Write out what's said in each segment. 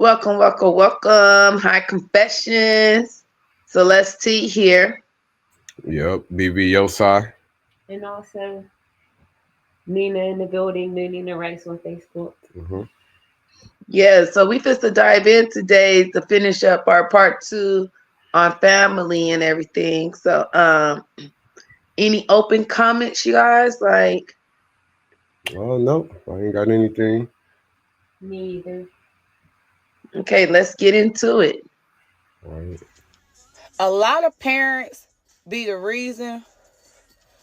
Welcome, welcome, welcome. High Confessions. Celeste T here. Yep, BB Yosai. And also Nina in the building, Nina Rice on Facebook. Mm-hmm. Yeah, so we just to dive in today to finish up our part 2 on family and everything. So, any open comments, you guys? Like, Oh no, I ain't got anything. Me either. okay, let's get into it. All right. A lot of parents be the reason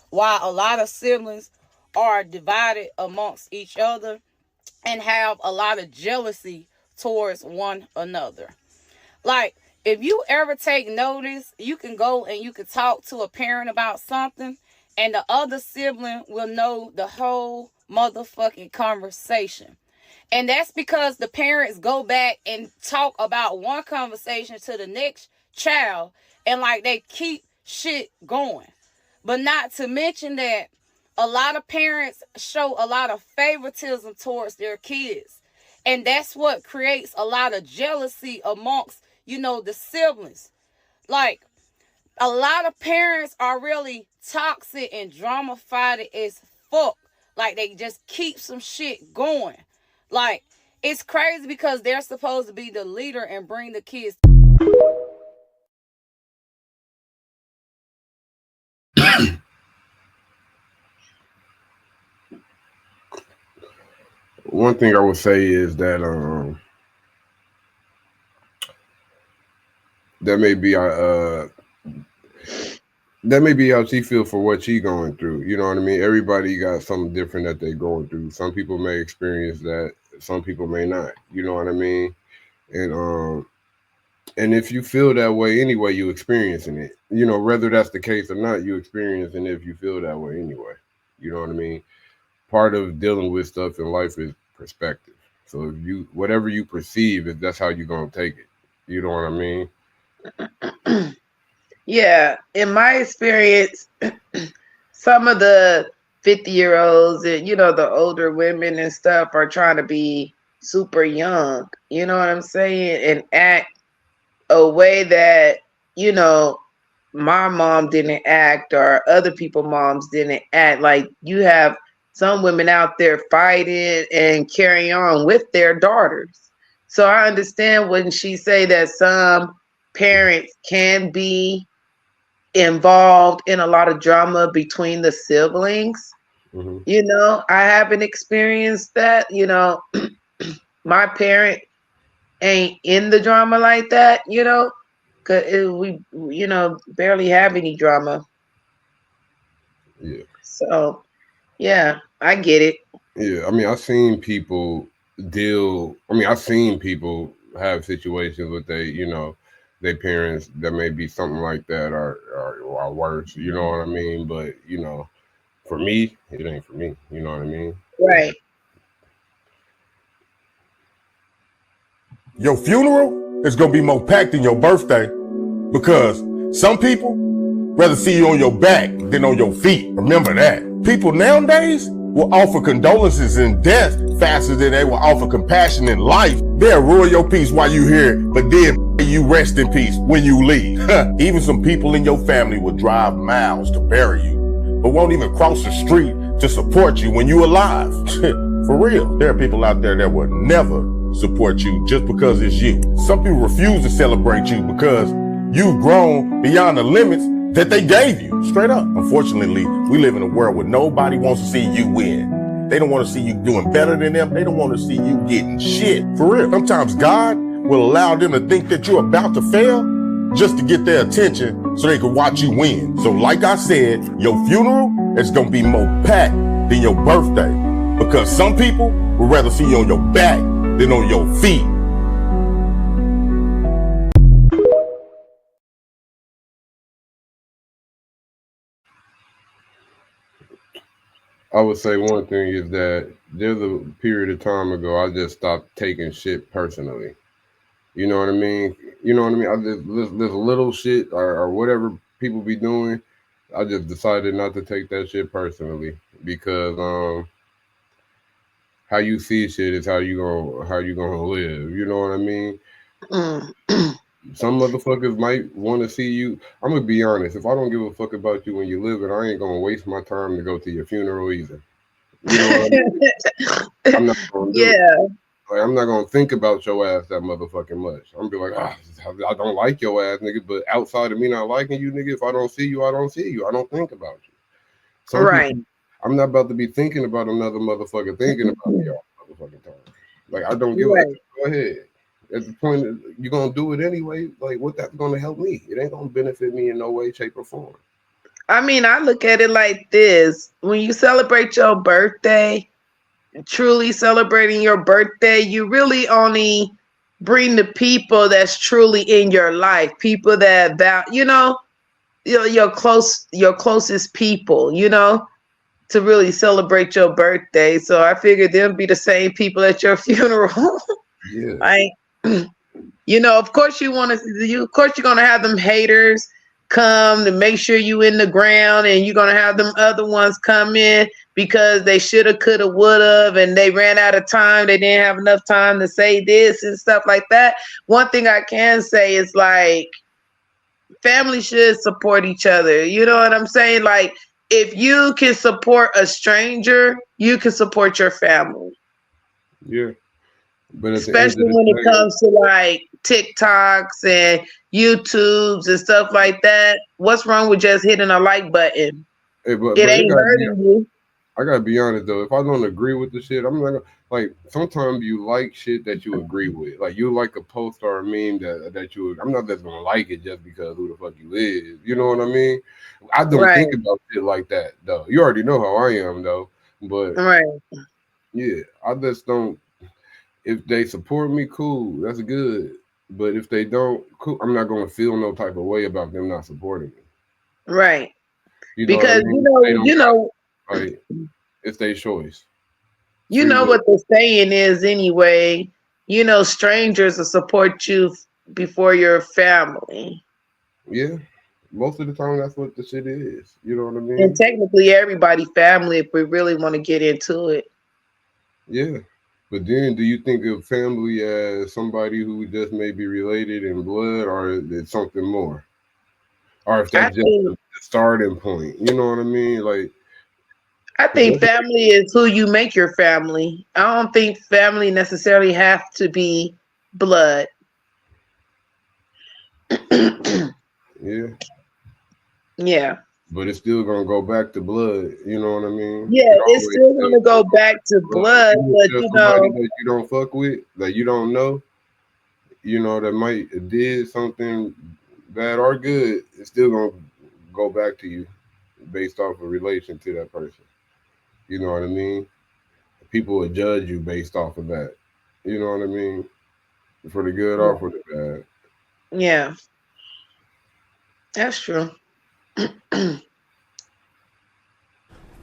why a lot of siblings are divided amongst each other and have a lot of jealousy towards one another. Like, if you ever take notice, you can go and you can talk to a parent about something, and the other sibling will know the whole motherfucking conversation. And that's because the parents go back and talk about one conversation to the next child, and like they keep shit going. But not to mention that a lot of parents show a lot of favoritism towards their kids. And that's what creates a lot of jealousy amongst, the siblings. Like, a lot of parents are really toxic and drama-fied as fuck. Like, they just keep some shit going. Like, it's crazy because they're supposed to be the leader and bring the kids. One thing I would say is that that may be that may be how she feel for what she going through. You know what I mean? Everybody got something different that they going through. Some people may experience that. Some people may not. You know what I mean? And if you feel that way anyway, you experiencing it. You know, whether that's the case or not, you experiencing it if you feel that way anyway. You know what I mean? Part of dealing with stuff in life is perspective. So if you whatever you perceive, if that's how you're gonna take it. You know what I mean? Yeah, in my experience, some of the 50-year-olds and the older women and stuff are trying to be super young, you know what I'm saying, and act a way that my mom didn't act or other people moms didn't act. Like, you have some women out there fighting and carrying on with their daughters. So I understand when she say that some parents can be involved in a lot of drama between the siblings. I haven't experienced that. My parent ain't in the drama like that, because we barely have any drama. Yeah. So yeah, I get it. Yeah. I mean, I've seen people I've seen people have situations with their parents that may be something like that or worse. You know what I mean? But for me, it ain't for me. You know what I mean? Right. Your funeral is going to be more packed than your birthday because some people rather see you on your back than on your feet. Remember that. People nowadays will offer condolences in death faster than they will offer compassion in life. They'll ruin your peace while you here, but then you rest in peace when you leave. Even some people in your family will drive miles to bury you, but won't even cross the street to support you when you alive. For real. There are people out there that will never support you just because it's you. Some people refuse to celebrate you because you've grown beyond the limits that they gave you. Straight up. Unfortunately, we live in a world where nobody wants to see you win. They don't want to see you doing better than them. They don't want to see you getting shit. For real. Sometimes God will allow them to think that you're about to fail just to get their attention so they can watch you win. So like I said, your funeral is going to be more packed than your birthday because some people would rather see you on your back than on your feet. I would say one thing is that there's a period of time ago I just stopped taking shit personally. You know what I mean? You know what I mean? I just this little shit or whatever people be doing. I just decided not to take that shit personally because how you see shit is how you gonna live. You know what I mean? Mm. Some motherfuckers might want to see you. I'm gonna be honest. If I don't give a fuck about you when you live it, I ain't gonna waste my time to go to your funeral either. You know what I mean? I'm not gonna do it. Yeah, Like I'm not gonna think about your ass that motherfucking much. I'm gonna be like, I don't like your ass, nigga. But outside of me not liking you, nigga, if I don't see you, I don't see you. I don't think about you. Some right, people, I'm not about to be thinking about another motherfucker thinking about me all the motherfucking time. Like I don't give a. right. Go ahead. At the point that you're gonna do it anyway. Like what that's gonna help me? It ain't gonna benefit me in no way, shape, or form. I mean, I look at it like this: when you celebrate your birthday, truly celebrating your birthday, you really only bring the people that's truly in your life, people that your closest people, to really celebrate your birthday. So I figured they'll be the same people at your funeral. Yeah, Like, of course of course you're gonna have them haters come to make sure you in the ground, and you're gonna have them other ones come in because they shoulda, coulda, woulda, and they ran out of time. They didn't have enough time to say this and stuff like that. One thing I can say is like family should support each other. You know what I'm saying? Like if you can support a stranger, you can support your family. yeah. But at the end of Especially the when it day, comes to like TikToks and YouTubes and stuff like that. What's wrong with just hitting a like button? hey, It but it ain't gotta be. hurting you. I gotta be honest though. If I don't agree with the shit, I'm not gonna like. Sometimes you like shit that you agree with. Like you like a post or a meme that you. I'm not just gonna like it just because who the fuck you is. You know what I mean? I don't Right, think about shit like that though. You already know how I am though. But right, yeah, I just don't. If they support me, cool. That's good. But if they don't, cool. I'm not gonna feel no type of way about them not supporting me. right. You know what I Because mean? They don't got like it's their choice, you free know will. what the saying is anyway. Strangers will support you before your family. Yeah, most of the time that's what the shit is. You know what I And mean? technically everybody family if we really want to get into it. Yeah. But then, do you think of family as somebody who just may be related in blood, or is it something more, or if I that's just think the starting point? You know what I mean? Like, I 'cause think family is who you make your family. I don't think family necessarily have to be blood. yeah, Yeah. but it's still gonna go back to blood. You know what I mean? Yeah, It it's always still still gonna go gonna go back back to to blood. blood, Even if but there's somebody that you don't fuck with, that you don't know, that might did something bad or good, it's still gonna go back to you based off of relation to that person. You know what I mean? People will judge you based off of that. You know what I mean? For the good or for the bad. yeah, that's true.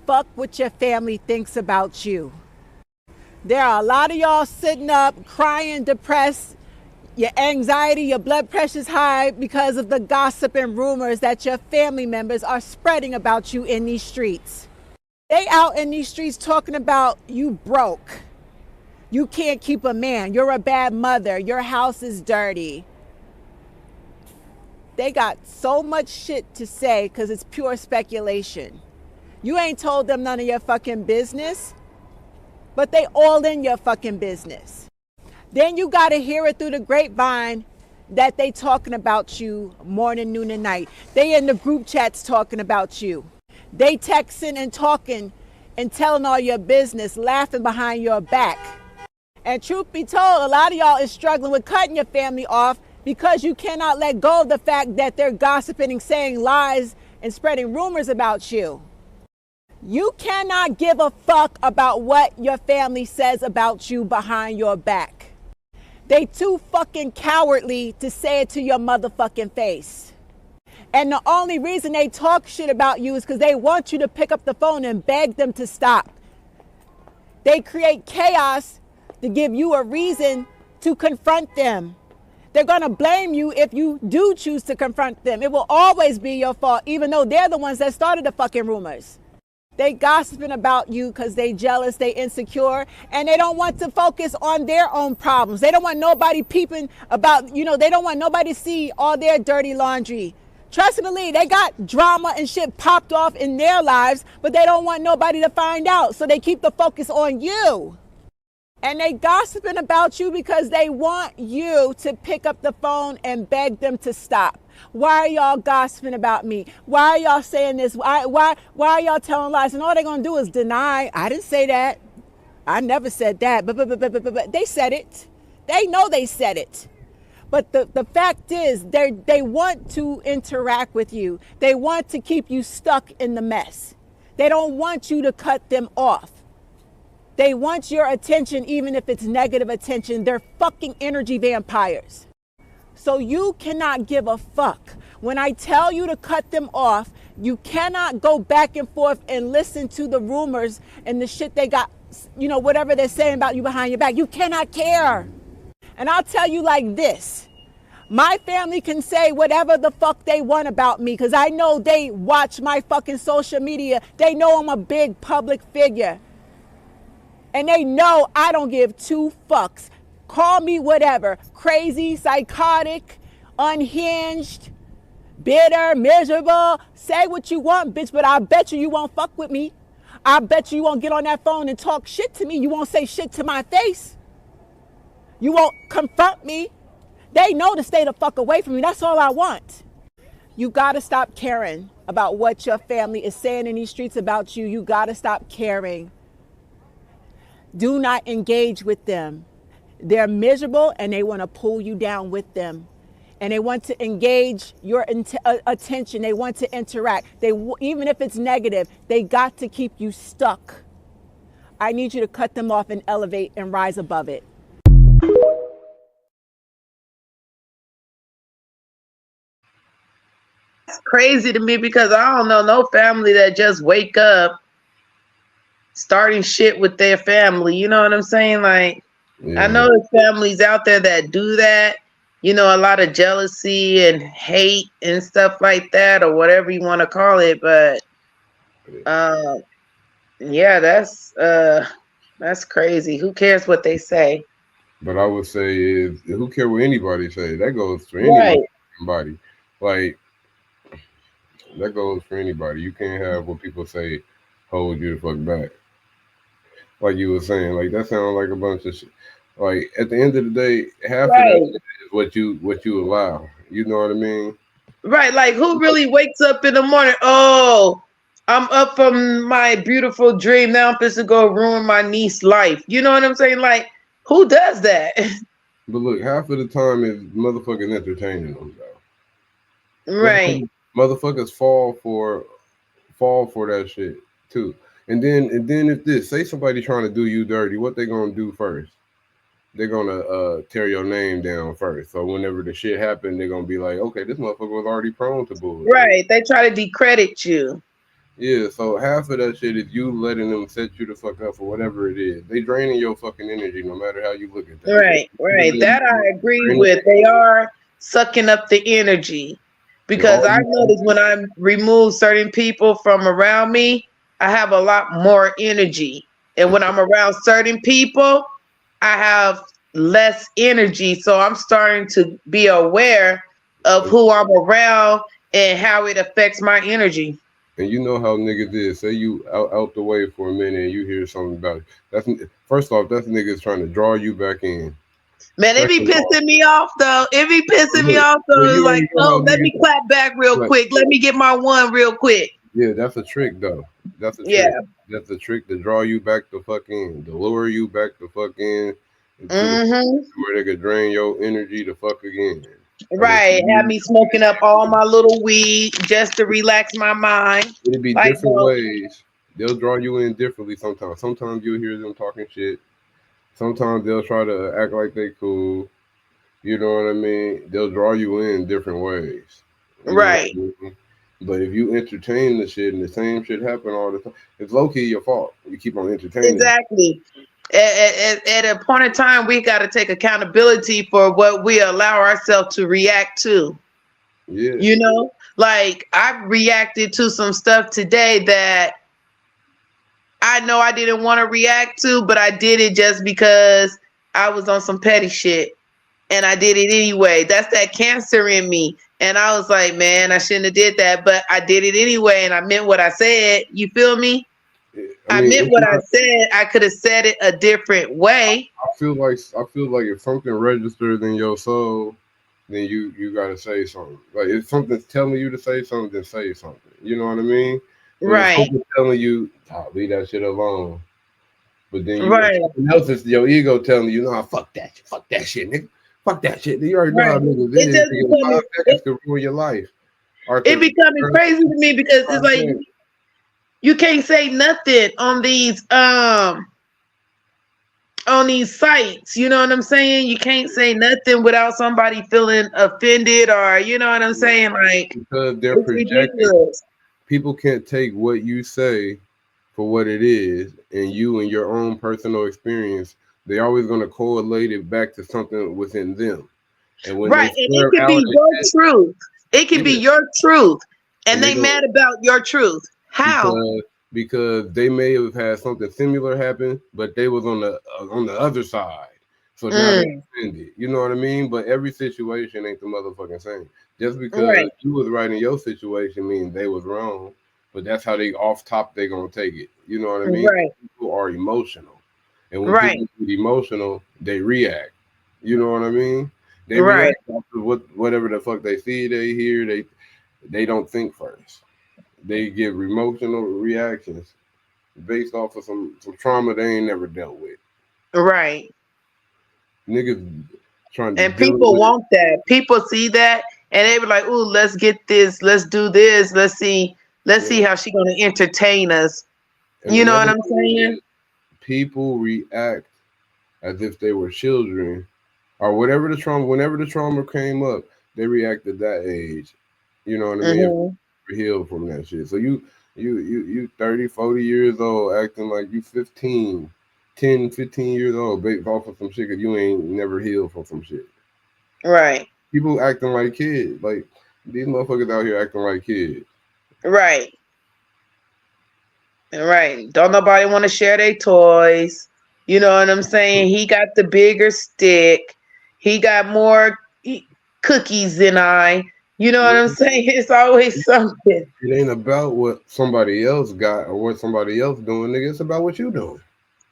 Fuck what your family thinks about you. There are a lot of y'all sitting up, crying, depressed. Your anxiety, your blood pressure's high because of the gossip and rumors that your family members are spreading about you in these streets. They out in these streets talking about you broke. You can't keep a man. You're a bad mother. Your house is dirty. They got so much shit to say because it's pure speculation. You ain't told them none of your fucking business, but they all in your fucking business. Then you got to hear it through the grapevine that they talking about you morning, noon, and night. They in the group chats talking about you. They texting and talking and telling all your business, laughing behind your back. And truth be told, a lot of y'all is struggling with cutting your family off because you cannot let go of the fact that they're gossiping and saying lies and spreading rumors about you. You cannot give a fuck about what your family says about you behind your back. They too fucking cowardly to say it to your motherfucking face. And the only reason they talk shit about you is because they want you to pick up the phone and beg them to stop. They create chaos to give you a reason to confront them. They're gonna blame you if you do choose to confront them. It will always be your fault, even though they're the ones that started the fucking rumors. They gossiping about you because they jealous, they insecure, and they don't want to focus on their own problems. They don't want nobody peeping about, they don't want nobody to see all their dirty laundry. Trust and believe, they got drama and shit popped off in their lives, but they don't want nobody to find out. So they keep the focus on you. And they gossiping about you because they want you to pick up the phone and beg them to stop. Why are y'all gossiping about me? Why are y'all saying this? Why are y'all telling lies? And all they're going to do is deny. I didn't say that. I never said that. But they said it. They know they said it. But the fact is, they want to interact with you. They want to keep you stuck in the mess. They don't want you to cut them off. They want your attention, even if it's negative attention. They're fucking energy vampires. So you cannot give a fuck. When I tell you to cut them off, you cannot go back and forth and listen to the rumors and the shit they got, whatever they're saying about you behind your back. You cannot care. And I'll tell you like this. My family can say whatever the fuck they want about me because I know they watch my fucking social media. They know I'm a big public figure. And they know I don't give two fucks. Call me whatever. Crazy, psychotic, unhinged, bitter, miserable. Say what you want, bitch, but I bet you won't fuck with me. I bet you won't get on that phone and talk shit to me. You won't say shit to my face. You won't confront me. They know to stay the fuck away from me. That's all I want. You gotta stop caring about what your family is saying in these streets about you. You gotta stop caring. Do not engage with them. They're miserable and they want to pull you down with them. And they want to engage your attention. They want to interact. Even if it's negative, they got to keep you stuck. I need you to cut them off and elevate and rise above it. It's crazy to me because I don't know no family that just wake up starting shit with their family. You know what I'm saying? Like, I know there's families out there that do that. A lot of jealousy and hate and stuff like that, or whatever you want to call it. But yeah, that's crazy. Who cares what they say? But I would say is who care what anybody say? That goes for Right. anybody. Like that goes for anybody. You can't have what people say hold you the fuck back. Like you were saying, like that sounds like a bunch of shit. Like at the end of the day, half of that shit is what you allow. You know what I mean? Right. Like who really wakes up in the morning? Oh, I'm up from my beautiful dream. Now I'm supposed to go ruin my niece's life. You know what I'm saying? Like, who does that? But look, half of the time is motherfuckers entertaining them though. Right. Motherfuckers fall for that shit too. And then if this say somebody trying to do you dirty, what they gonna do first? They're gonna tear your name down first. So whenever the shit happened, they're gonna be like, okay, this motherfucker was already prone to bullshit. Right. They try to decredit you. Yeah, so half of that shit is you letting them set you the fuck up for whatever it is. They draining your fucking energy no matter how you look at that. Right. That I agree with. They are sucking up the energy. Because I notice when I remove certain people from around me, I have a lot more energy. And when I'm around certain people, I have less energy. So I'm starting to be aware of who I'm around and how it affects my energy. And you know how niggas is. Say you out the way for a minute and you hear something about it. That's first off, that's niggas trying to draw you back in. Man, it be pissing me off though. It be pissing me off though. It's like, oh, let me clap back real quick. Let me get my one real quick. Yeah, that's a trick though. That's a trick. That's a trick to draw you back the fuck in, to lure you back the fuck in, where they could drain your energy the fuck again. Right, have me smoking up all my little weed just to relax my mind. It'd be like, different ways. They'll draw you in differently sometimes. Sometimes you'll hear them talking shit. Sometimes they'll try to act like they cool. You know what I mean? They'll draw you in different ways. Right. I mean? But if you entertain the shit and the same shit happen all the time, it's low key your fault. You keep on entertaining. Exactly. At a point in time, we got to take accountability for what we allow ourselves to react to. Yeah. You know, like I reacted to some stuff today that I know I didn't want to react to, but I did it just because I was on some petty shit. And I did it anyway. That's that cancer in me. And I was like, man, I shouldn't have did that, but I did it anyway, and I meant what I said. You feel me? I I mean, meant it's what I not. said. I could have said it a different way. I feel like if something registers in your soul, then you gotta say something. Like if something's telling you to say something, then say something. You know what I mean? But if Right. something's telling you, oh, leave that shit alone. But then you Right. something else is your ego telling you, nah, fuck that shit, nigga. Fuck that shit. You already know how Right. niggas It is. just Because becoming 5 seconds could ruin your life. Or it could becoming turn crazy to me because it's 5 like seconds. you can't say nothing on these sites. You know what I'm saying? You can't say nothing without somebody feeling offended, or you know what I'm saying? Like, Because they're it's projecting. ridiculous. People can't take what you say for what it is, and you and your own personal experience, they're always going to correlate it back to something within them. And when Right. they And it swerve could out be of your shit, truth. It could be yeah, your truth. And and they they don't mad about your truth. How? because they may have had something similar happen, but they was on the other side, so now they Mm, offended. You know what I mean? But every situation ain't the motherfucking same. Just because right. you was right in your situation means they was wrong, but that's how they off top they gonna take it. You know what I mean? Right. People are emotional, and when Right. people get emotional, they react. You know what I mean? They Right. react after whatever the fuck they see, they hear. They don't think first. They give emotional reactions based off of some trauma they ain't never dealt with. Right. Niggas trying to And deal people with it, want that. People see that and they be like, "Ooh, let's get this. Let's do this. Let's see. Let's see yeah. how she gonna entertain us." And You know what another I'm thing saying? is people react as if they were children or whatever the trauma. Whenever the trauma came up, they react at that age. You know what I mean? If Hmm. you healed from that shit, so you 30, 40 years old acting like you 15, 10, 15 years old based off of some shit that you ain't never healed from some shit. Right. People acting like kids. Like these motherfuckers out here acting like kids. Right. Right. Don't nobody want to share their toys. You know what I'm saying? He got the bigger stick. He got more cookies than I. You know what I'm saying? It's always something. It ain't about what somebody else got or what somebody else doing, nigga. It's about what you doing. What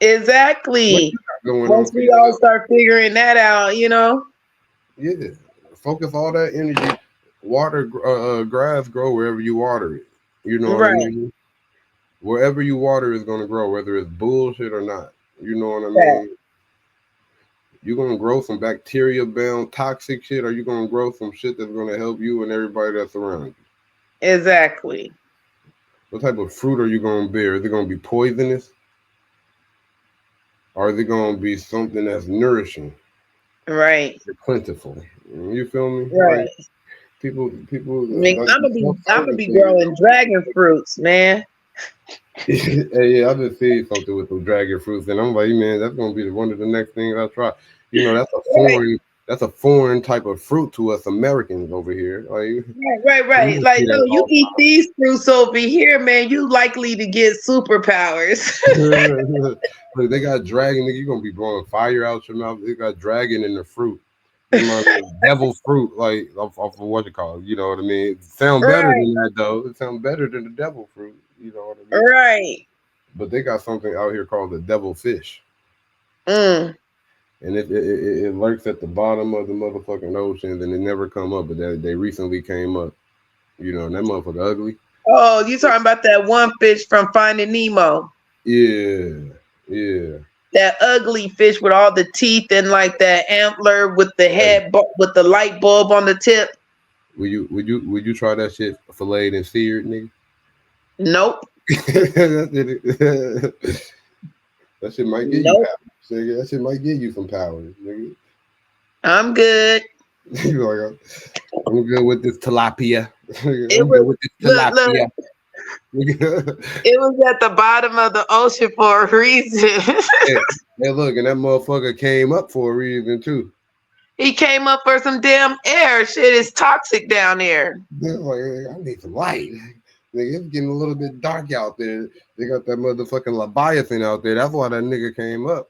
Exactly. you got going on Once for we all yourself. start figuring that out, you know? Yeah. Focus all that energy. Water, grass grow wherever you water it. You know what I Right. mean? Wherever you water is gonna grow, whether it's bullshit or not. You know what I That. mean? You gonna grow some bacteria bound toxic shit, or you gonna grow some shit that's gonna help you and everybody that's around you. Exactly. What type of fruit are you gonna bear? Is it gonna be poisonous? Or is it gonna be something that's nourishing, Right. plentiful? You feel me? Like Right. people Man, like I'm the gonna be I'm gonna be self-serving thing. growing dragon fruits, man. Hey, yeah, I just see something with some dragon fruits, and I'm like, man, that's gonna be one of the next things I try. You know, Right. that's a foreign type of fruit to us Americans over here. Like we Right. don't Like, see no, that you all eat these fruits over here, man. You likely to get superpowers. the time. Look, they got dragon, nigga. You gonna be blowing fire out your mouth. They got dragon in the fruit. You know what I mean? Devil fruit, like off of what you call it. You know what I mean? It sound better Right. than that though. It sounds better than the devil fruit. You know what I mean? Right. But they got something out here called the devil fish, Mm. and it lurks at the bottom of the motherfucking oceans, and it never come up. But they recently came up. You know, and that motherfucker ugly. Oh, you talking about that one fish from Finding Nemo? Yeah, yeah. That ugly fish with all the teeth and like that antler with the Hey, head with the light bulb on the tip? would you try that shit filleted and seared, nigga? Nope. that shit might give you Nope. powers, nigga. That shit might give you some powers, nigga. I'm good. You like, I'm good with this tilapia. It I'm good was with this look. tilapia. Nigga. It was at the bottom of the ocean for a reason. Hey, hey, look, and that motherfucker came up for a reason too. He came up for some damn air. Shit is toxic down there. Like, I need some light. Nigga, it's getting a little bit dark out there. They got that motherfucking Leviathan out there. That's why that nigga came up.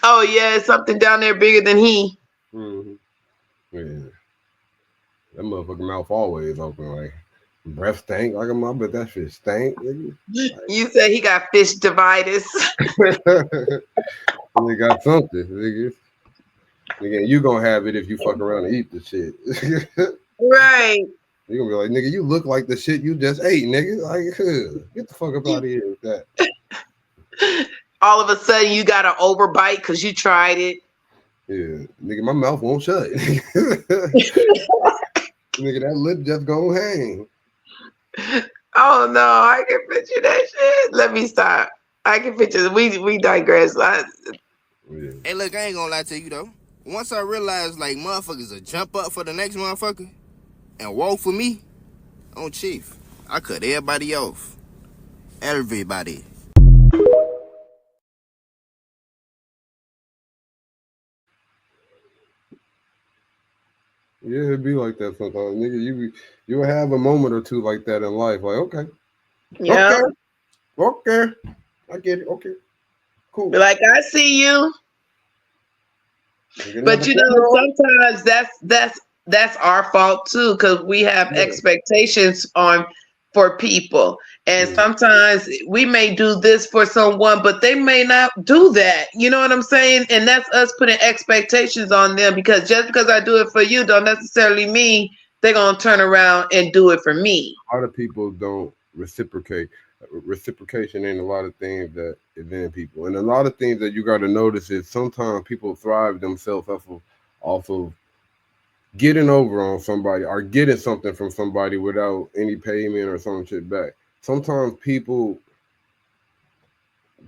Oh yeah, it's something down there bigger than he. Mm-hmm. Yeah, that motherfucking mouth always open. Like breath stank like a mother, but that shit stank. Nigga. You say he got fish dividers. They got something, nigga. Nigga, you gonna have it if you fuck around and eat the shit. Right. You gonna be like, nigga, you look like the shit you just ate, nigga. Like, get the fuck up out of here with that. All of a sudden you got an overbite because you tried it. Yeah, nigga, my mouth won't shut. Nigga, that lip just gonna hang. Oh no, I can picture that shit. Let me stop. I can picture. We digress. Yeah. Hey, look, I ain't gonna lie to you though. Once I realized like motherfuckers will jump up for the next motherfucker and walk for me on Chief, I cut everybody off. Everybody. Yeah, it'd be like that sometimes, nigga. You'll have a moment or two like that in life. Like, okay, Yeah. okay, okay, I get it. Okay, cool. Be like, I see you. Nigga, But another you know, 10-year-old? sometimes that's our fault too, because we have Yeah. expectations on for people. And Mm. sometimes we may do this for someone, but they may not do that. You know what I'm saying? And that's us putting expectations on them, because just because I do it for you don't necessarily mean they're gonna turn around and do it for me. A lot of people don't reciprocate. Reciprocation ain't a lot of things that is in people, and a lot of things that you got to notice is sometimes people thrive themselves off of getting over on somebody or getting something from somebody without any payment or some shit back. Sometimes people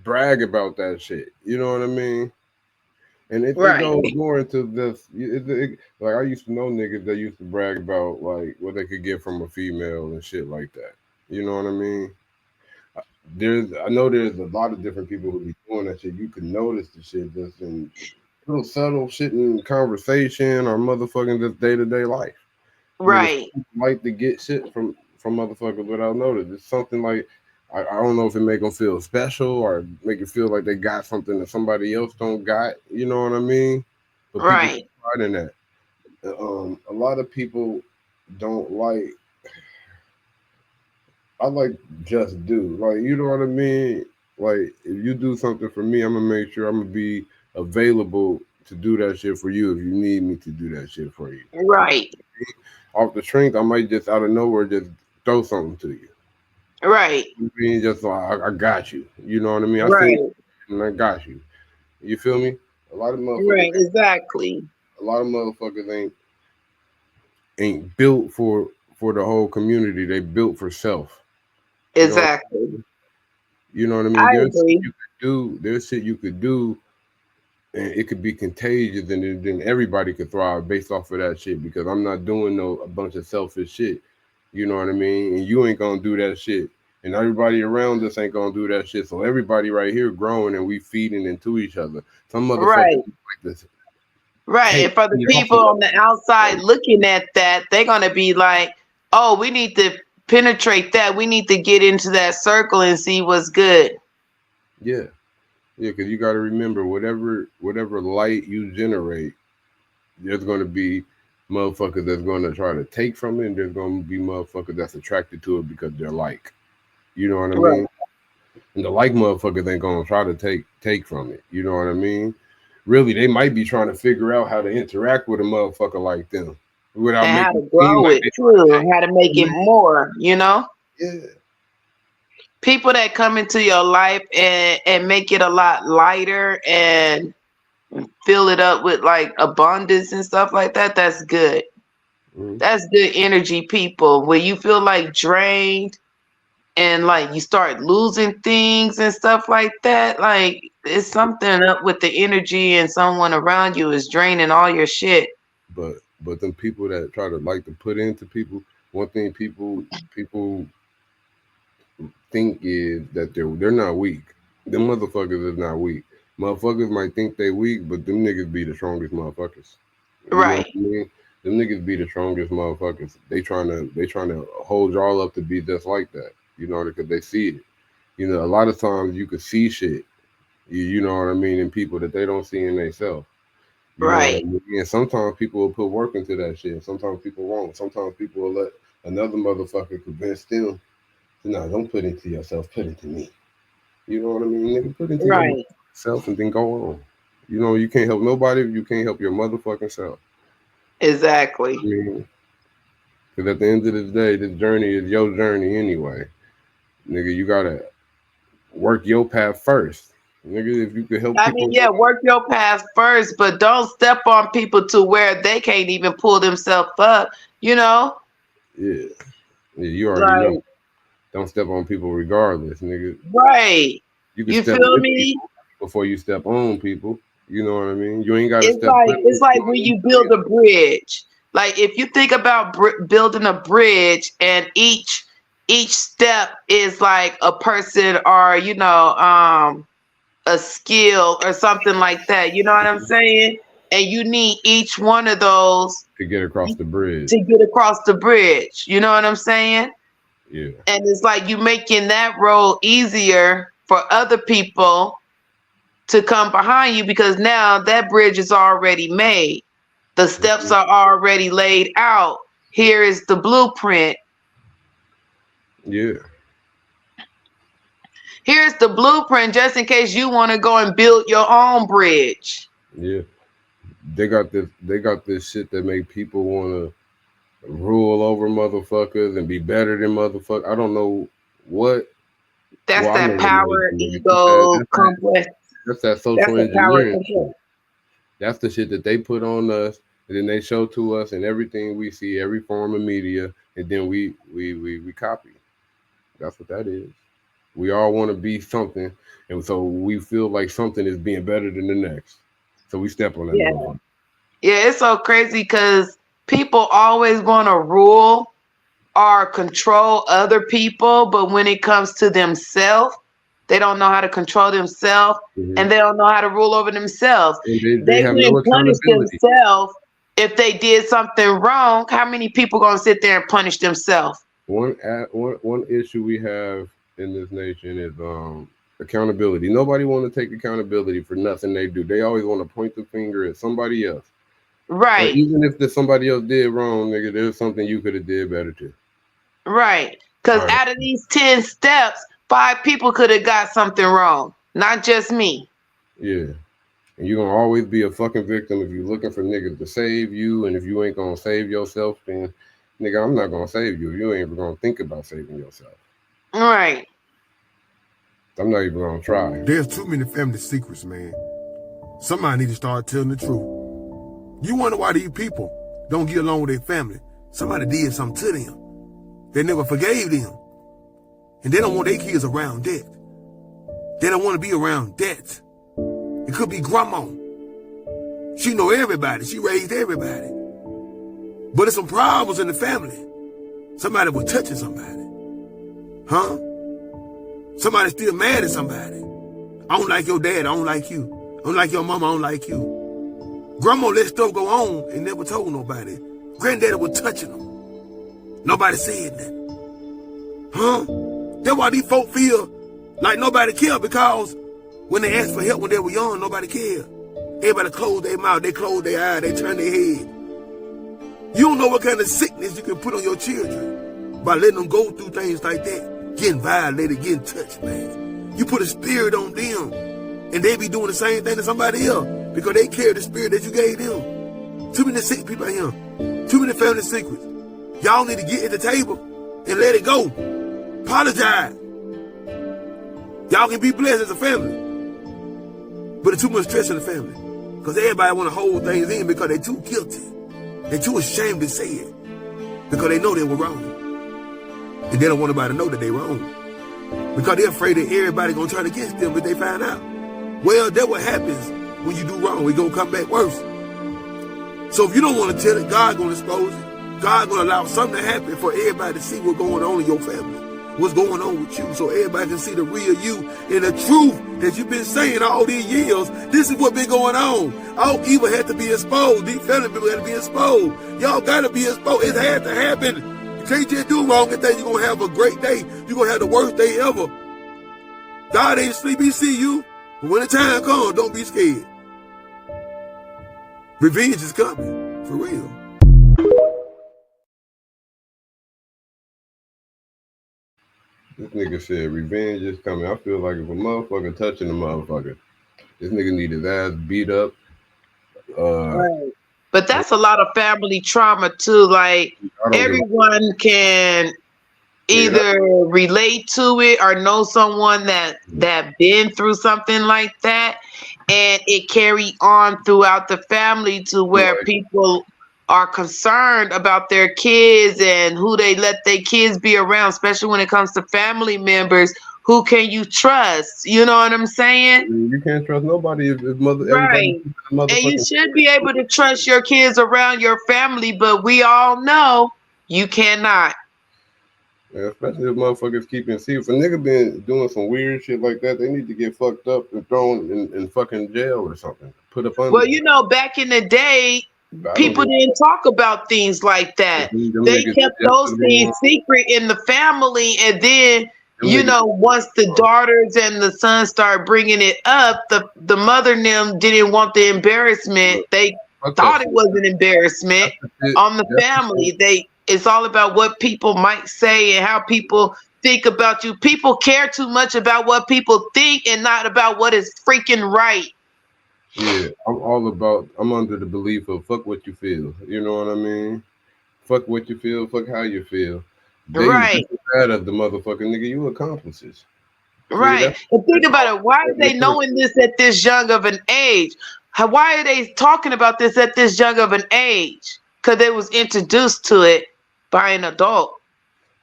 brag about that shit. You know what I mean? And it Right. goes more into this. Like I used to know niggas that used to brag about like what they could get from a female and shit like that. You know what I mean? I know there's a lot of different people who be doing that shit. You can notice the shit just in little subtle shit in conversation or motherfucking just day to day life. Niggas Right. like to get shit from motherfuckers without notice. It's something like I don't know if it make them feel special or make it feel like they got something that somebody else don't got. You know what I mean? But people take Right. pride in that. A lot of people don't like. I like just do like you know what I mean. Like if you do something for me, I'm gonna make sure I'm gonna be available to do that shit for you if you need me to do that shit for you. Right. Off the strength, I might just out of nowhere just throw something to you. Right. You mean just like I got you. You know what I mean? I seen Right. and I got you. You feel me? A lot of motherfuckers, Right. Exactly. a lot of motherfuckers ain't built for the whole community. They built for self. You know, Exactly. you know what I mean. I There's shit agree. you could do. There's shit you could do, and it could be contagious, and then everybody could thrive based off of that shit. Because I'm not doing no a bunch of selfish shit. You know what I mean? And you ain't gonna do that shit. And everybody around us ain't gonna do that shit. So everybody right here growing and we feeding into each other. Some motherfuckers Right. like this Right. take And for the it off people of on the outside us. looking at that, they're going to be like, oh, we need to penetrate that. We need to get into that circle and see what's good. Yeah. Yeah, because you gotta remember whatever light you generate, there's gonna be motherfuckers that's gonna try to take from it, and there's gonna be motherfuckers that's attracted to it because they're like. You know what I Right. mean? And the like motherfuckers ain't gonna try to take from it. You know what I mean? Really, they might be trying to figure out how to interact with a motherfucker like them without And how making to it seem grow like it they trying to too, take how to make from it it. more, you know? Yeah. People that come into your life and make it a lot lighter and fill it up with like abundance and stuff like that, that's good. Mhm. That's good energy, people. When you feel like drained and like you start losing things and stuff like that, like it's something up with the energy and someone around you is draining all your shit. But them people that try to like to put into people, one thing people think is that they're not weak. Them motherfuckers is not weak. Motherfuckers might think they weak, but them niggas be the strongest motherfuckers. You know what Right. I mean? Them niggas be the strongest motherfuckers. They trying to hold y'all up to be just like that. You know, because they see it. You know, a lot of times you could see shit. You know what I mean, in people that they don't see in themselves. You know what I Right. mean? And sometimes people will put work into that shit. Sometimes people won't. Sometimes people will let another motherfucker convince them to, nah, don't put into yourself, put into me. You know what I mean? Nigga, put into Right. yourself and then go on. You know, you can't help nobody if you can't help your motherfucking self. I Exactly. mean, because at the end of the day, this journey is your journey anyway. Nigga, you gotta work your path first. Nigga, if you could help I mean, people, yeah, work your path first, but don't step on people to where they can't even pull themselves up, you know? yeah, yeah, you already know. Like, Don't step on people regardless, nigga. right. You can You step feel with me? people before you step on people. You know what I mean? You ain't gotta It's step like with it's them. like when you build a bridge. Like if you think about building a bridge, and each step is like a person, or a skill or something like that. You know what I'm saying? And you need each one of those To get across the bridge. to get across the bridge. You know what I'm saying? Yeah, And it's like you making that road easier for other people to come behind you, because now that bridge is already made. The steps are already laid out. Here is the blueprint. yeah, Here's the blueprint just in case you want to go and build your own bridge. yeah. They got this. They got this shit that make people wanna rule over motherfuckers and be better than motherfuckers. I don't know what. That's Well, I know that what made power them niggas. ego complex. That's that That's social the power engineering complex. shit. That's the shit that they put on us, and then they show to us in everything we see, every form of media, and then we copy. That's what that is. We all want to be something, and so we feel like something is being better than the next. So we step on that Yeah. motherfucker. Yeah, it's so crazy because people always want to rule or control other people, but when it comes to themselves, they don't know how to control themselves, Mm-hmm. and they don't know how to rule over themselves. And they They have no wouldn't punish accountability. themselves if they did something wrong. How many people gonna sit there and punish themselves? One issue we have in this nation is accountability. Nobody want to take accountability for nothing they do. They always want to point the finger at somebody else. But Right, even if somebody else did wrong, nigga, there's something you could have did better too. right. Because All right. out of these 10 steps, 5 people could have got something wrong, not just me. Yeah. And you're gonna always be a fucking victim if you're looking for niggas to save you, and if you ain't gonna save yourself, then nigga, I'm not gonna save you. You ain't even gonna think about saving yourself. Right. I'm not even gonna try. There's too many family secrets, man. Somebody need to start telling the truth. You wonder why these people don't get along with their family. Somebody did something to them. They never forgave them. And they don't want their kids around that. They don't want to be around that. It could be grandma. She know everybody. She raised everybody. But there's some problems in the family. Somebody was touching somebody. Huh? Somebody still mad at somebody. I don't like your dad. I don't like you. I don't like your mama. I don't like you. Grandma let stuff go on and never told nobody. Granddaddy was touching them. Nobody said nothing. Huh? That's why these folk feel like nobody care, because when they asked for help when they were young, nobody cared. Everybody closed their mouth, they closed their eyes, they turned their head. You don't know what kind of sickness you can put on your children by letting them go through things like that. Getting violated, getting touched, man. You put a spirit on them, and they be doing the same thing to somebody else because they carry the spirit that you gave them. Too many sick people out here. Too many family secrets. Y'all need to get at the table and let it go. Apologize. Y'all can be blessed as a family. But it's too much stress in the family. Because everybody want to hold things in because they're too guilty. They're too ashamed to say it. Because they know they were wrong. And they don't want nobody to know that they're wrong. Because they're afraid that everybody going to turn against them if they find out. Well, that's what happens when you do wrong. We're going to come back worse. So if you don't want to tell it, God going to expose it. God going to allow something to happen for everybody to see what's going on in your family. What's going on with you, so everybody can see the real you and the truth that you've been saying all these years. This is what's been going on. All evil had to be exposed. These family people had to be exposed. Y'all got to be exposed. It had to happen. You can't just do wrong and think you're going to have a great day. You're going to have the worst day ever. God ain't asleep, he see you. But when the time comes, don't be scared. Revenge is coming, for real. This nigga said revenge is coming. I feel like if a motherfucker touching a motherfucker, this nigga need his ass beat up. Right. But that's a lot of family trauma too. Like I don't give a everyone can nigga. either relate to it or know someone that been through something like that, and it carry on throughout the family to where Like, people are concerned about their kids and who they let their kids be around, especially when it comes to family members. Who can you trust? You know what I'm saying? you can't trust nobody if everybody Right. And you motherfucking. should be able to trust your kids around your family, but we all know you cannot. Yeah, especially if motherfuckers keeping. See, if a nigga been doing some weird shit like that, they need to get fucked up and thrown in fucking jail or something. Put up under. Well, back in the day, I don't people give. didn't talk about things like that. Them They niggas kept those things yesterday. secret in the family. And then, Them niggas. once the daughters and the sons started bringing it up, the mother and them didn't want the embarrassment. Look, They fuck that thought it shit. was an embarrassment That's the shit. on the That's the shit. family. It's all about what people might say and how people think about you. People care too much about what people think and not about what is freaking right. Yeah, I'm all about. I'm under the belief of fuck what you feel. You know what I mean? Fuck what you feel. Fuck how you feel. They Right. just as bad as the motherfucking nigga. You accomplices. See, Right. And think that's about all. it. Why are they knowing this at this young of an age? Why are they talking about this at this young of an age? Because they was introduced to it by an adult.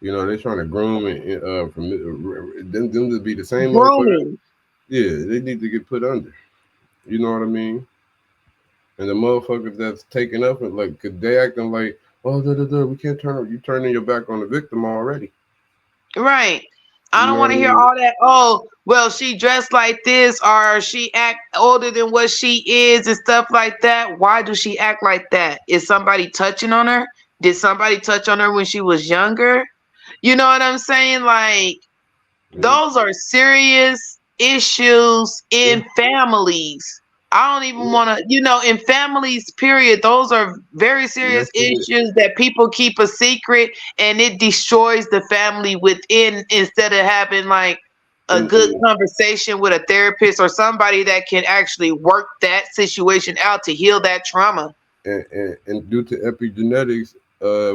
You know, they trying to groom and from them to be the same motherfucker. Grooming. Yeah, they need to get put under. You know what I mean? And the motherfuckers that's taking up and like, cause they acting like, oh, we can't turn. You turning your back on the victim already. Right. I You don't know want what I to hear mean? all that. Oh, well, she dressed like this or she act older than what she is and stuff like that. Why do she act like that? Is somebody touching on her? Did somebody touch on her when she was younger? You know what I'm saying? Like, Yeah, those are serious issues yeah, in families. I don't even yeah. want to, in families, period. Those are very serious That's it. issues that people keep a secret and it destroys the family within instead of having like a good And conversation with a therapist or somebody that can actually work that situation out to heal that trauma. and due to epigenetics,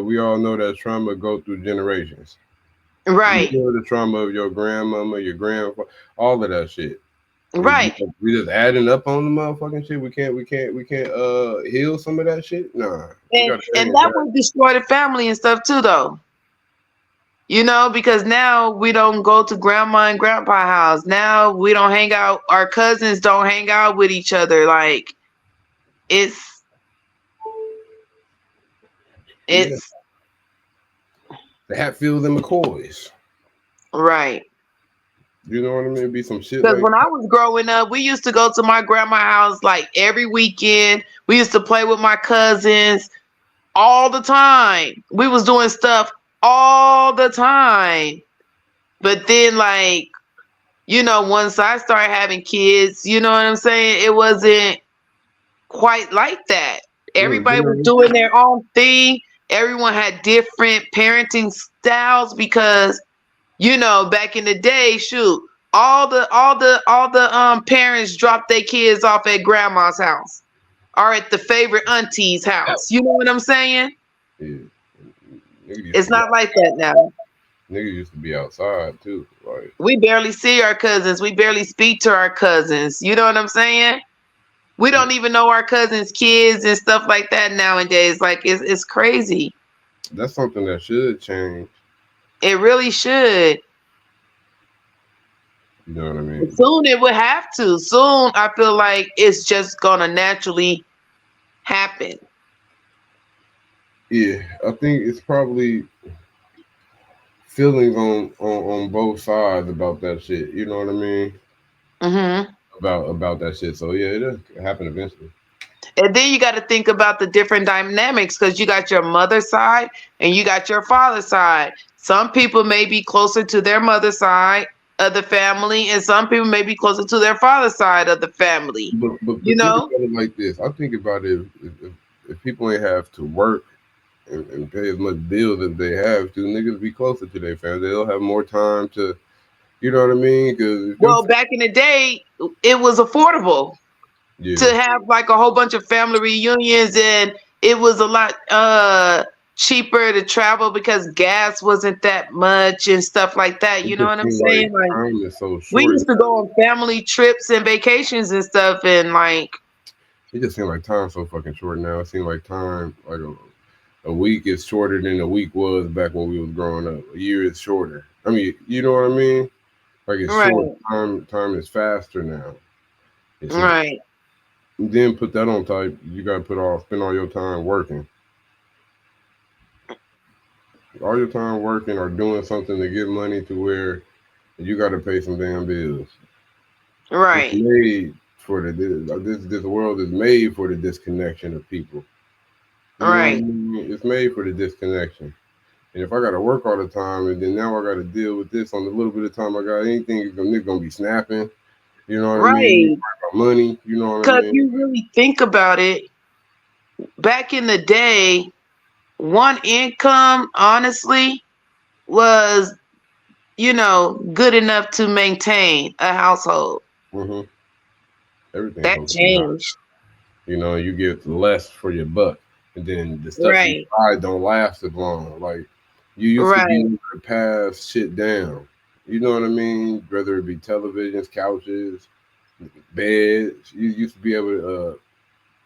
we all know that trauma go through generations. You Right. know the trauma of your grandmama, your grandfather, all of that shit. And Right. we just adding up on the motherfucking shit. We can't heal some of that shit. Nah, we And gotta and change that that. will destroy the family and stuff too though. Because now we don't go to grandma and grandpa house. Now we don't hang out. Our cousins don't hang out with each other. Like it's Yeah, it's the Hatfields and McCoys. right. You know what I mean? Be some shit Because like when I was growing up, we used to go to my grandma's house like every weekend. We used to play with my cousins all the time. We was doing stuff all the time. But then once I started having kids, you know what I'm saying? It wasn't quite like that. Everybody was generation. doing their own thing. Everyone had different parenting styles because back in the day, shoot, all the parents dropped their kids off at grandma's house or at the favorite auntie's house. You know what I'm saying? Yeah, niggas used to It's be not like that now. niggas used to be outside too. Like We barely see our cousins. We barely speak to our cousins. You know what I'm saying? We yeah, don't even know our cousins' kids and stuff like that nowadays. Like it's crazy. that's something that should change. It really should. You know what I mean? Soon it would have to. Soon I feel like it's just gonna naturally happen. Yeah, I think it's probably feelings on both sides about that shit. You know what I mean? Hmm. About that shit. So yeah, it'll happen eventually. And then you got to think about the different dynamics because you got your mother's side and you got your father's side. Some people may be closer to their mother's side of the family, and some people may be closer to their father's side of the family. You But think know? about it like this. I think about it if people ain't have to work and pay as much bills as they have to, niggas be closer to their family. They'll have more time to, you know what I mean? Because Well, back in the day, it was affordable to yeah, have like a whole bunch of family reunions, and it was a lot cheaper to travel because gas wasn't that much and stuff like that. it You know just what I'm seems like saying? Like time is so we short used to now. go on family trips and vacations and stuff, and like It just seems like time's so fucking short now. It seems like time, like a week is shorter than a week was back when we was growing up. A year is shorter. I mean, you know what I mean? Like it's short. right, Time is faster now. It seems. right, Then put that on top. You gotta spend all your time working. All your time working or doing something to get money to where you got to pay some damn bills. It's right, made for this world is made for the disconnection of people. You know what I right, mean? It's made for the disconnection. And if I got to work all the time, and then now I got to deal with this on the little bit of time I got, anything is gonna be snapping. You know what I mean? right. About money. You know what I Because mean? you really think about it, back in the day, one income, honestly, was good enough to maintain a household. hmm Everything's That so fucking high. changed. You know, you get less for your buck, and then the stuff you Right, buy don't last as long. Like you used to be right, able to pass shit down. You know what I mean? Whether it be televisions, couches, beds. You used to be able to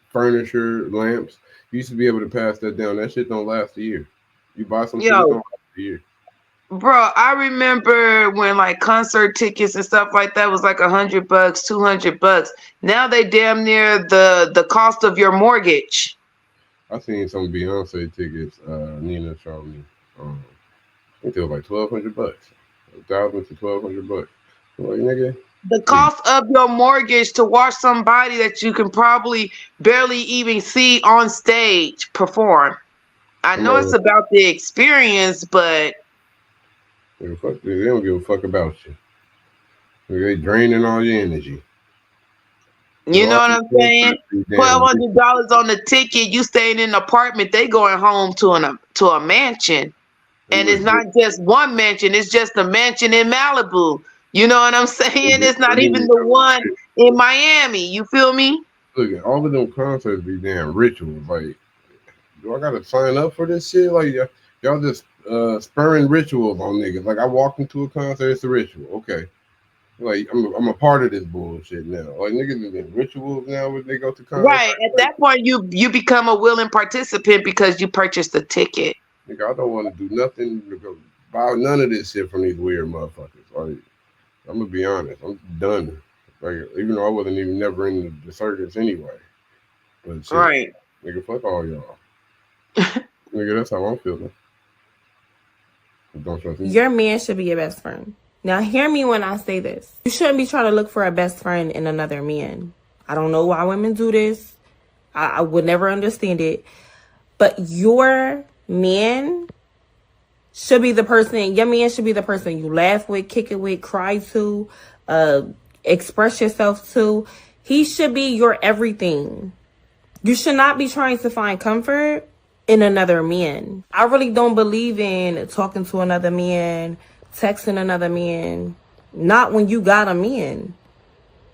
furniture, lamps. You used to be able to pass that down. That shit don't last a year. You buy some shit, it yo, don't last a year. bro. I remember when like concert tickets and stuff like that was like $100, $200. Now they damn near the cost of your mortgage. I seen some Beyonce tickets. Nina showed me. I think they were like $1,200, 1,000 to $1,200. I'm like nigga, The please. cost of your mortgage to watch somebody that you can probably barely even see on stage perform. I know it's Somebody about the experience, but nigga, fuck, they don't give a fuck about you. They draining all your energy. Cause you all know what these I'm saying? concerts be Twelve damn hundred dollars on the ticket. You staying in an apartment. They going home to a mansion, and it's not just one mansion. It's just a mansion in Malibu. You know what I'm saying? It's not even the one in Miami. You feel me? look, all of them concerts be damn rituals. Like, do I gotta sign up for this shit? Like, y'all just spurring rituals on niggas. Like, I walked into a concert, it's a ritual. Okay. Like, I'm a part of this bullshit now. Like, niggas is in rituals now when they go to concerts. Right. At that point, you become a willing participant because you purchased the ticket. Nigga, I don't want to do nothing to go buy none of this shit from these weird motherfuckers. Like, I'm gonna be honest, I'm done. Like, even though I wasn't even never in the circus anyway. But shit, Right. nigga, fuck all y'all. Nigga, that's how I'm feeling. Don't trust me. Your man should be your best friend. Now, hear me when I say this. You shouldn't be trying to look for a best friend in another man. I don't know why women do this. I would never understand it. But your man should be the person, your man should be the person you laugh with, kick it with, cry to, express yourself to. He should be your everything. You should not be trying to find comfort in another man. I really don't believe in talking to another man, texting another man. Not when you got a man.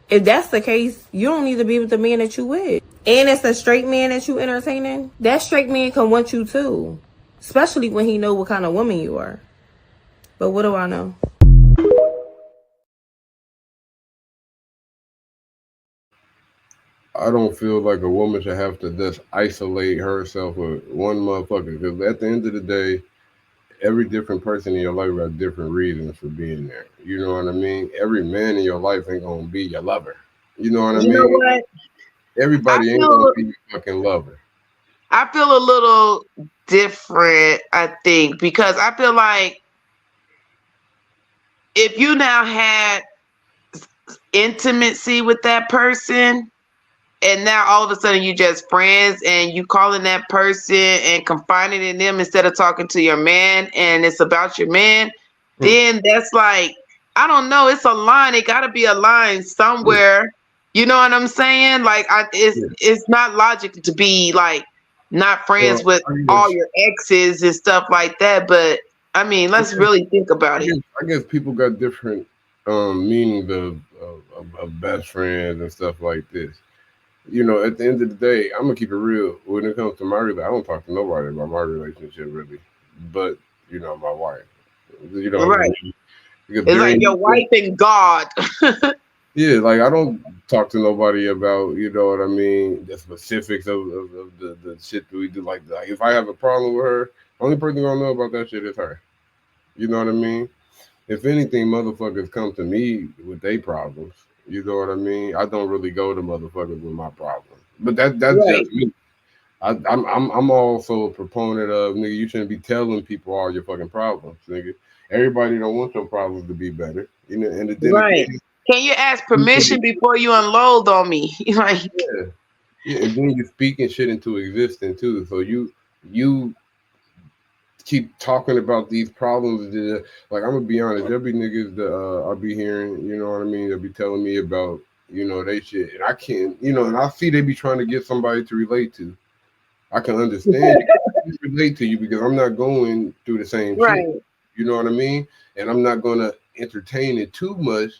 If that's the case, you don't need to be with the man that you with. And it's a straight man that you entertaining. That straight man can want you too. Especially when he know what kind of woman you are. But what do I know? I don't feel like a woman should have to just isolate herself with one motherfucker. Because at the end of the day, every different person in your life got different reasons for being there. You know what I mean? Every man in your life ain't gonna be your lover. You know what I You know mean? what? I Everybody ain't gonna feel be your fucking lover. I feel a little different, I think, because I feel like if you now had intimacy with that person, and now all of a sudden you just friends and you calling that person and confiding in them instead of talking to your man and it's about your man, then that's like, I don't know, it's a line. It got to be a line somewhere. You know what I'm saying? Like, it's not logical to be like not friends Well, with I all guess your exes and stuff like that. But I mean, I let's guess really think about I it. guess, I guess people got different meanings of best friends and stuff like this. You know, at the end of the day, I'm gonna keep it real. When it comes to my relationship, I don't talk to nobody about my relationship really, but my wife. You know what I Right. mean? Because It's like your wife and God. yeah, like I don't talk to nobody about, you know what I mean, the specifics of the shit that we do. Like if I have a problem with her, only person gonna know about that shit is her. You know what I mean? If anything, motherfuckers come to me with their problems. You know what I mean? I don't really go to motherfuckers with my problems. But that's Right. just me. I'm also a proponent of, nigga, you shouldn't be telling people all your fucking problems, nigga. Everybody don't want your problems to be better. You know, and then Right. again, Can you ask you say, permission before you unload on me? Like, yeah, yeah, and then you speaking shit into existence too. So you keep talking about these problems. Like I'm gonna be honest, there'll be niggas that I'll be hearing, you know what I mean? They'll be telling me about, they shit, and I can't, and I see they be trying to get somebody to relate to. I can understand it. I can't relate to you because I'm not going through the same shit. right. You know what I mean? And I'm not gonna entertain it too much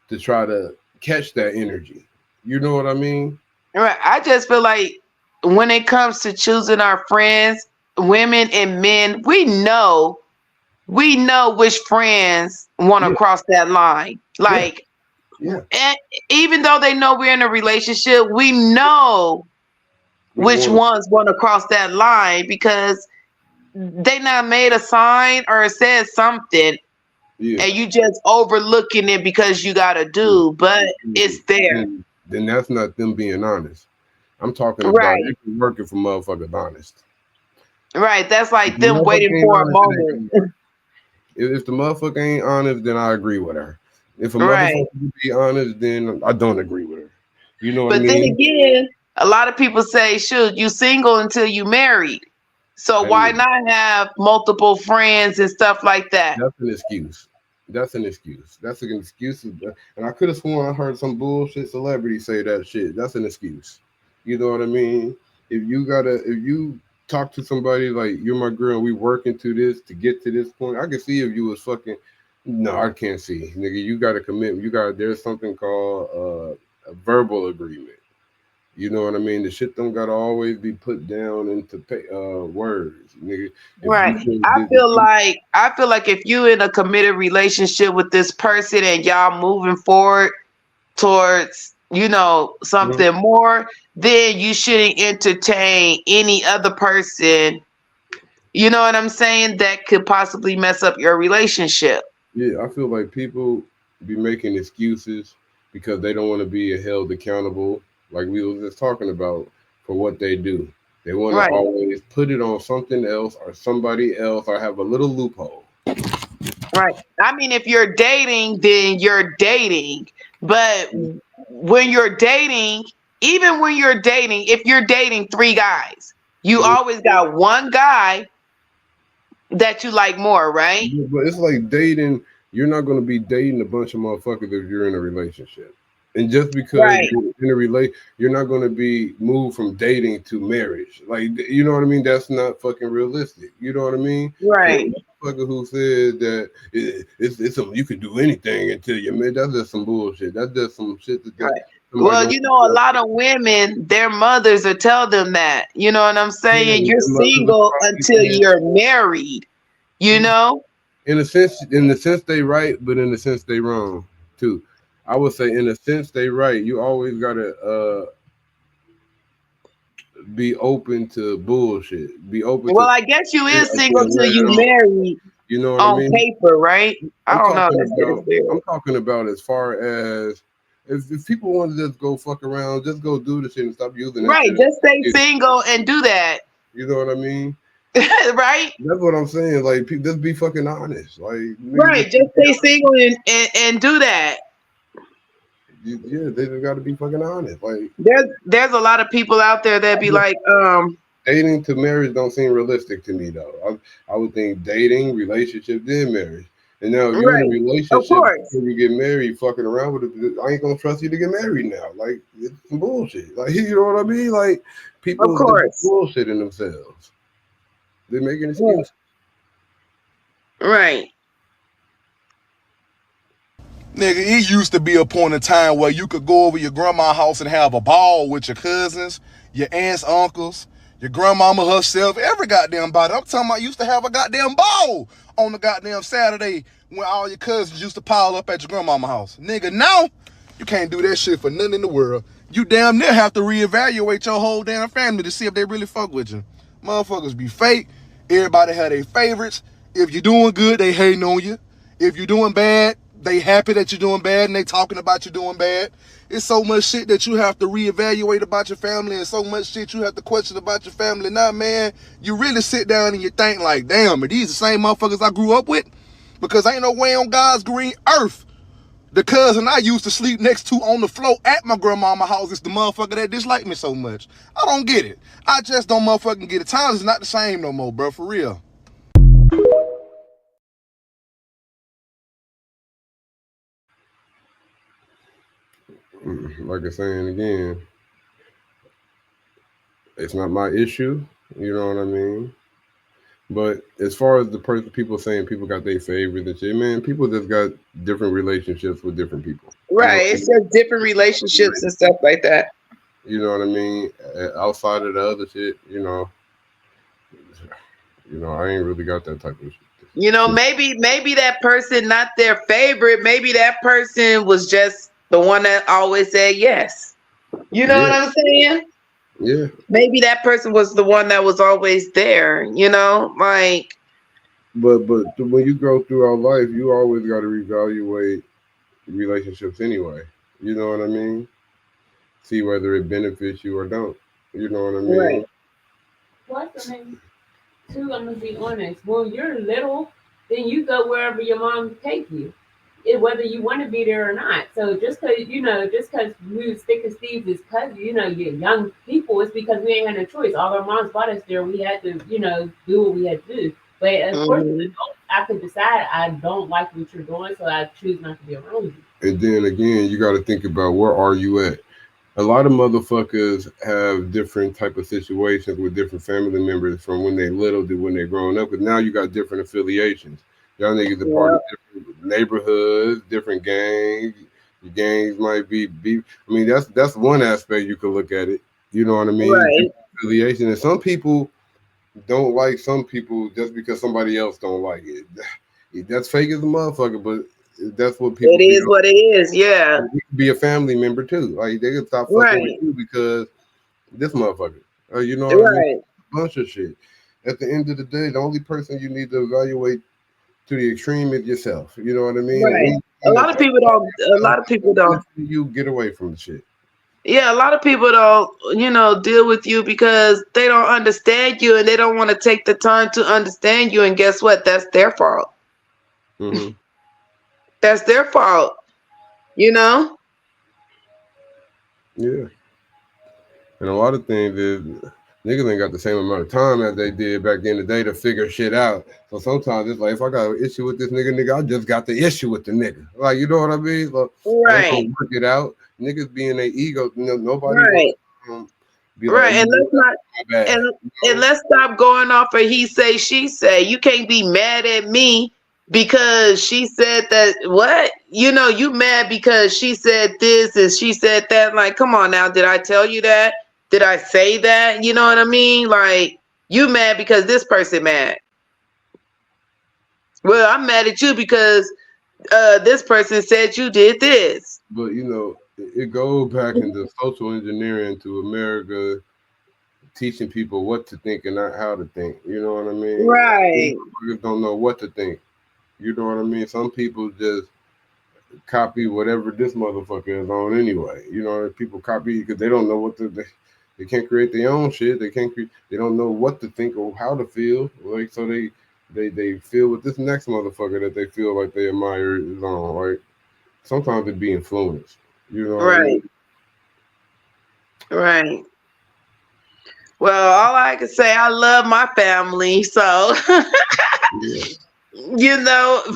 to try to catch that energy. You know what I mean? Right. I just feel like when it comes to choosing our friends, women and men, we know which friends want to Yeah, cross that line. yeah, Like, yeah. and even though they know we're in a relationship, we know Which which one? ones want to cross that line because they not made a sign or said something Yeah. and you just overlooking it because you gotta Yeah. do, but Yeah. it's there. Then that's not them being honest. I'm talking about Right, if you're working for motherfuckers honest. right. That's If like the them motherfucker waiting ain't for a honest, it ain't moment. gonna work. If the motherfucker ain't honest, then I agree with her. If a Right. motherfucker be honest, then I don't agree with her. You know what I But then mean? again, a lot of people say, shoot, you single until you married. So why Hey, not have multiple friends and stuff like that? that's an excuse. That's an excuse. That's an excuse. And I could have sworn I heard some bullshit celebrity say that shit. That's an excuse. You know what I mean? If you talk to somebody like you're my girl, and we working to this to get to this point. I can see if you was fucking. No, I can't see, nigga. You got to commit. There's something called a verbal agreement. You know what I mean? The shit don't gotta always be put down into words, nigga. If Right. you I feel like if you in a committed relationship with this person and y'all moving forward towards, Mhm. something more, then you shouldn't entertain any other person, you know what I'm saying, that could possibly mess up your relationship. Yeah, I feel like people be making excuses because they don't want to be held accountable, like we was just talking about, for what they do. They want to Right. always put it on something else or somebody else or have a little loophole. Right. I mean, if you're dating, then you're dating. But when you're dating, even when you're dating, if you're dating three guys, you Mhm. always got one guy that you like more, right? Yeah, but it's like dating. You're not going to be dating a bunch of motherfuckers if you're in a relationship. And just because Right. you're in a you're not going to be moved from dating to marriage. Like, you know what I mean? That's not fucking realistic. You know what I mean? So Right. a motherfucker who says that you can do anything until you're married, that's just some bullshit. That's just some shit that Right. somebody Well, don't. a lot of women, their mothers will tell them that. You know what I'm Yeah, saying? You're their mothers are single probably until saying, you're married, you yeah. know? In the sense they right, but in the sense they wrong too. I would say in a sense they right. You always gotta be open to bullshit. Be open Well, to I guess you shit is single until till let it you off. married You know what I on mean? paper, right? I I'm don't know. talking That shit is about weird. I'm talking about as far as if people want to just go fuck around, just go do the shit and stop using that Right. shit as Just an stay excuse. single and do that. You know what I mean? Right? That's what I'm saying. Like, just be fucking honest. Like, niggas Right. just be Just stay honest. single and do that. Yeah, they just got to be fucking honest. Like There's a lot of people out there that be like, dating to marriage don't seem realistic to me though. I would think dating, relationship, then marriage. And now if you in a right, of relationship course, before you get married, fucking around with it, I ain't gonna trust you to get married now. Like it's some bullshit. Like you know what I mean? Like of people they course, bullshitting themselves. They making right, excuses. right. Nigga, it used to be a point in time where you could go over your grandma's house and have a ball with your cousins, your aunts, uncles, your grandmama herself, every goddamn body. I'm talking about used to have a goddamn ball on the goddamn Saturday when all your cousins used to pile up at your grandmama's house. Nigga, now you can't do that shit for nothing in the world. You damn near have to reevaluate your whole damn family to see if they really fuck with you. Motherfuckers be fake. Everybody have their favorites. If you're doing good, they hating on you. If you're doing bad, they happy that you're doing bad and they talking about you doing bad. It's so much shit that you have to reevaluate about your family and so much shit you have to question about your family. Now, man, you really sit down and you think like, damn, are these the same motherfuckers I grew up with? Because ain't no way on God's green earth the cousin I used to sleep next to on the floor at my grandmama's house is the motherfucker that disliked me so much. I don't get it. I just don't motherfucking get it. Times is not the same no more, bro, for real. Like I'm saying again, it's not my issue. You know what I mean? But as far as the person, people saying people got their favorite and shit, man, people just got different relationships with different people. You know, Right. It's just different relationships and stuff like that. you know what I mean. Outside of the other shit, I ain't really got that type of shit. Maybe that person not their favorite. Maybe that person was just the one that always said yes. You know what Yeah, I'm saying? yeah. Maybe that person was the one that was always there, like But when you go throughout life, you always got to reevaluate relationships anyway. You know what I mean? See whether it benefits you or don't. You know what I mean? right. Plus, I mean, too, I'm gonna be honest. When you're little, then you go wherever your mom take you, whether you want to be there or not. So just cause we was thick as thieves as cousins, you're young people, it's because we ain't had no choice. All our moms brought us there. We had to, do what we had to do. But of course, Hmm. I could decide I don't like what you're doing, so I choose not to be around you. And then again, you got to think about where are you at. A lot of motherfuckers have different type of situations with different family members from when they little to when they're growing up. Because now you got different affiliations. Y'all niggas are part Yeah. of different neighborhoods, different gangs. Your gangs might be. I mean, that's one aspect you could look at it. You know what I mean? Right. Different affiliation, and some people don't like some people just because somebody else don't like it. That's fake as a motherfucker, but that's what people It be is what it is. Yeah. you could be a family member too. Like they could stop fucking with Right. you because this motherfucker. You know what I mean? Right. A bunch of shit. At the end of the day, the only person you need to evaluate to the extreme is yourself. You know what I mean? Right. A Anything lot that's of people don't. A lot of people don't. benefiting you, get away from the shit. Yeah, a lot of people don't, deal with you because they don't understand you and they don't want to take the time to understand you. And guess what? That's their fault. Hmm. That's their fault. You know? Yeah. And a lot of things is niggas ain't got the same amount of time as they did back in the day to figure shit out. So sometimes it's like if I got an issue with this nigga, I just got the issue with the nigga. Like you know what I mean? So I ain't Right. gonna work it out. Niggas being their ego, nobody wants Right. be like, oh, Right. you And know let's what? not My bad. and let's stop going off of he say, she say. You can't be mad at me because she said that what? You mad because she said this and she said that. Like, come on now. Did I tell you that? Did I say that? You know what I mean? Like, you mad because this person mad. Well, I'm mad at you because this person said you did this. But it goes back into social engineering to America teaching people what to think and not how to think. You know what I mean? Right. Motherfuckers don't know what to think. You know what I mean? Some people just copy whatever this motherfucker is on anyway. People copy because they don't know they can't create their own shit. They can't they don't know what to think or how to feel. Like so they feel with this next motherfucker that they feel like they admire is on. Like sometimes it be influenced. You know what I Right. mean? Right. Well, all I can say, I love my family. So, Yeah.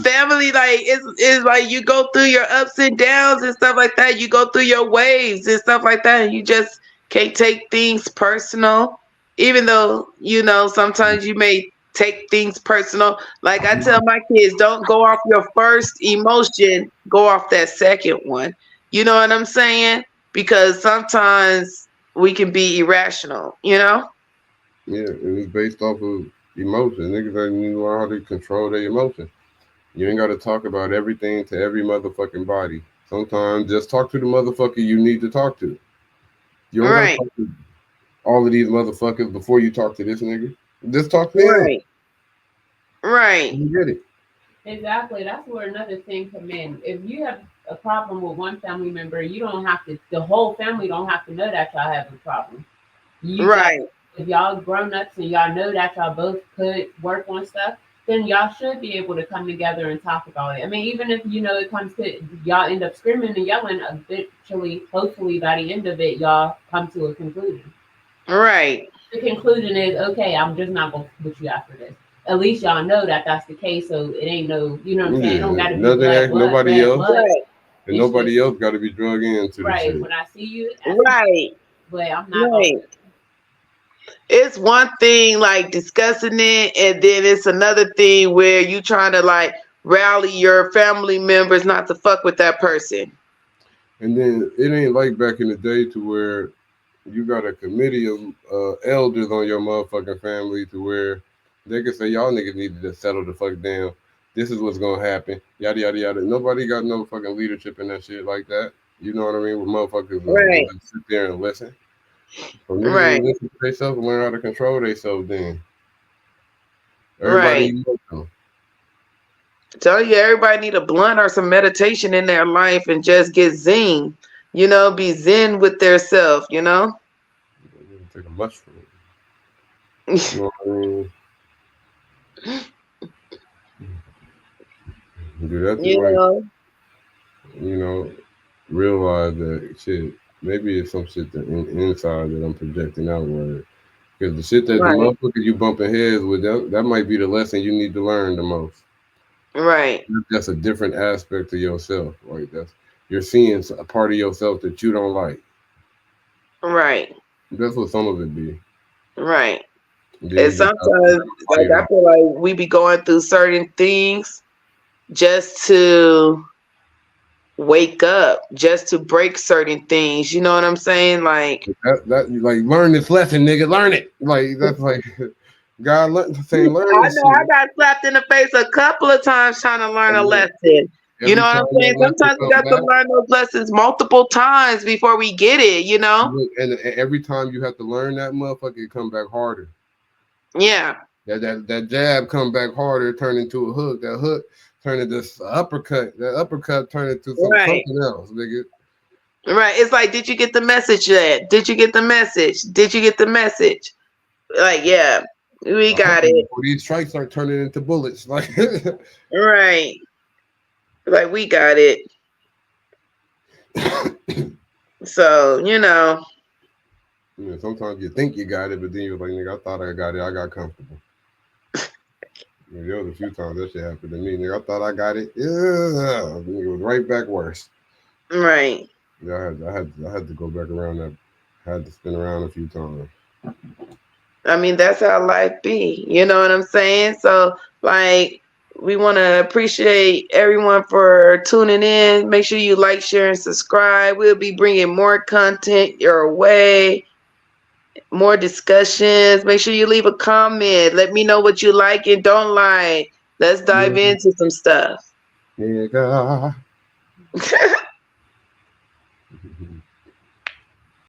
family like is like you go through your ups and downs and stuff like that. You go through your waves and stuff like that. And you just can't take things personal, even though sometimes you may take things personal. Like I tell my kids, don't go off your first emotion, go off that second one. You know what I'm saying? Because sometimes we can be irrational. Yeah, and it's based off of emotion. Niggas don't even know how to control their emotions. You ain't got to talk about everything to every motherfucking body. Sometimes just talk to the motherfucker you need to talk to. You don't got to Right, talk to all of these motherfuckers before you talk to this nigga. Just talk to him. right, right, You get it. Exactly. That's where another thing come in. If you have a problem with one family member, you don't have to. The whole family don't have to know that y'all have a problem. You guys, right, if y'all grown ups and y'all know that y'all both could work on stuff, then y'all should be able to come together and talk about it. I mean, even if it comes to y'all end up screaming and yelling, eventually, hopefully by the end of it, y'all come to a conclusion. right, The conclusion is, okay, I'm just not going to put you after this. At least y'all know that that's the case, so it ain't no, you know what I'm saying? It don't Yeah, got to be nothing bad ain't blood, nobody bad else, blood. right, and It's nobody just, else got to be drug into the right, shit. when I see right, you, but I'm not going right. It's one thing like discussing it, and then it's another thing where you trying to like rally your family members not to fuck with that person. And then it ain't like back in the day to where you got a committee of elders on your motherfucking family to where they can say y'all niggas need to just settle the fuck down. This is what's gonna happen. Yada yada yada. Nobody got no fucking leadership in that shit like that. You know what I mean? Where motherfuckers will Right, just sit there and listen. So niggas right, ain't listen to themselves and learn how to control themselves. Then right. everybody emotional. Tell you everybody need a blunt or some meditation in their life and just get zen. Be zen with their self. Take a mushroom. You know what I mean? Do that to you like know. you know realize that shit. Maybe it's some shit that inside that I'm projecting outward. Because the shit that the Right, motherfuckers you bumping heads with, that might be the lesson you need to learn the most. right, That's a different aspect of yourself. Like you're seeing a part of yourself that you don't like. right, That's what some of it be. right. Then And you just have to sometimes, like fight I them. feel like we be going through certain things just to wake up, just to break certain things. You know what I'm saying? Like, That you like learn this lesson, nigga. Learn it. Like that's like God saying learn I this know shit. I got slapped in the face a couple of times trying to learn a And then lesson. You know every what time I'm saying? that lesson Sometimes we come got to back, learn those lessons multiple times before we get it. and every time you have to learn that motherfucker, it come back harder. Yeah, That jab come back harder, turn into a hook. That hook turn into uppercut. That uppercut turn into right. something else, nigga. Right. It's like, did you get the message yet? Did you get the message? Did you get the message? Like, yeah, we A hook got is it. before these strikes start turning into bullets. Like Right. Like, we got it. So. sometimes you think you got it, but then you're like, nigga, I thought I got it. I got comfortable. There was a few times that shit happened to me. Nigga, I thought I got it. Yeah, it was right back worse. Right. Yeah, I had to go back around that. Had to spin around a few times. I mean, that's how life be. You know what I'm saying? So, like, we want to appreciate everyone for tuning in. Make sure you like, share, and subscribe. We'll be bringing more content your way, more discussions. Make sure you leave a comment. Let me know what you like and don't like. Let's dive Yeah, into some stuff. nigga.